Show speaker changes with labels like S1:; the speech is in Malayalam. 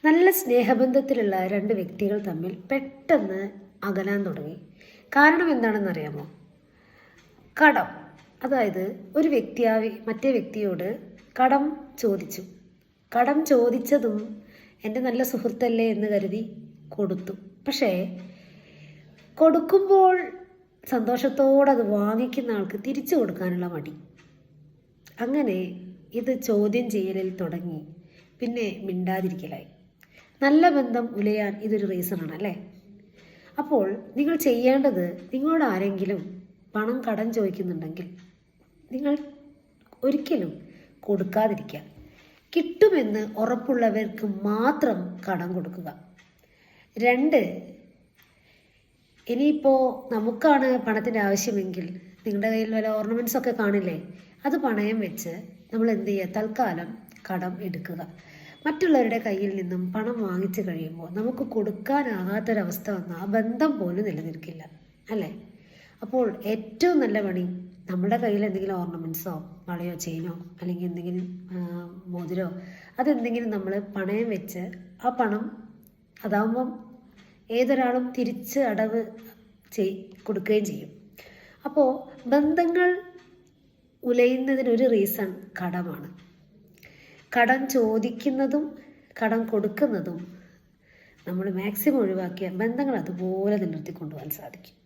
S1: നല്ല സ്നേഹബന്ധത്തിലുള്ള രണ്ട് വ്യക്തികൾ തമ്മിൽ പെട്ടെന്ന് അകലാൻ തുടങ്ങി. കാരണം എന്താണെന്നറിയാമോ? കടം. അതായത് ഒരു മറ്റേ വ്യക്തിയോട് കടം ചോദിച്ചു. കടം ചോദിച്ചതും എൻ്റെ നല്ല സുഹൃത്തല്ലേ എന്ന് കരുതി കൊടുത്തു. പക്ഷേ കൊടുക്കുമ്പോൾ സന്തോഷത്തോടെ അത് വാങ്ങിക്കുന്ന ആൾക്ക് തിരിച്ചു കൊടുക്കാനുള്ള മടി. അങ്ങനെ ഇത് ചോദ്യം ചെയ്യലിൽ തുടങ്ങി. പിന്നെ മിണ്ടാതിരിക്കലായി. നല്ല ബന്ധം ഉലയാൻ ഇതൊരു റീസണാണ് അല്ലേ? അപ്പോൾ നിങ്ങൾ ചെയ്യേണ്ടത്, നിങ്ങളോട് ആരെങ്കിലും പണം കടം ചോദിക്കുന്നുണ്ടെങ്കിൽ നിങ്ങൾ ഒരിക്കലും കൊടുക്കാതിരിക്കുക. കിട്ടുമെന്ന് ഉറപ്പുള്ളവർക്ക് മാത്രം കടം കൊടുക്കുക. 2, ഇനിയിപ്പോൾ നമുക്കാണ് പണത്തിൻ്റെ ആവശ്യമെങ്കിൽ നിങ്ങളുടെ കയ്യിൽ വല്ല ഓർണമെൻറ്റ്സ് ഒക്കെ കാണില്ലേ, അത് പണയം വെച്ച് നമ്മൾ എന്ത് ചെയ്യുക? തൽക്കാലം കടം എടുക്കുക. മറ്റുള്ളവരുടെ കയ്യിൽ നിന്നും പണം വാങ്ങിച്ചു കഴിയുമ്പോൾ നമുക്ക് കൊടുക്കാനാകാത്തൊരവസ്ഥ വന്നാൽ ആ ബന്ധം പോലും നിലനിൽക്കില്ല അല്ലേ? അപ്പോൾ ഏറ്റവും നല്ല പണി, നമ്മുടെ കയ്യിൽ എന്തെങ്കിലും ഓർണമെൻറ്റ്സോ വളയോ ചെയിനോ അല്ലെങ്കിൽ എന്തെങ്കിലും മോതിരോ അതെന്തെങ്കിലും നമ്മൾ പണയം വെച്ച് ആ പണം, അതാവുമ്പം ഏതൊരാളും തിരിച്ച് അടവ് കൊടുക്കുകയും ചെയ്യും. അപ്പോൾ ബന്ധങ്ങൾ ഉലയുന്നതിനൊരു റീസൺ കടമാണ്. കടം ചോദിക്കുന്നതും കടം കൊടുക്കുന്നതും നമ്മൾ മാക്സിമം ഒഴിവാക്കിയ ബന്ധങ്ങൾ അതുപോലെ നിലനിർത്തിക്കൊണ്ടുപോകാൻ സാധിക്കും.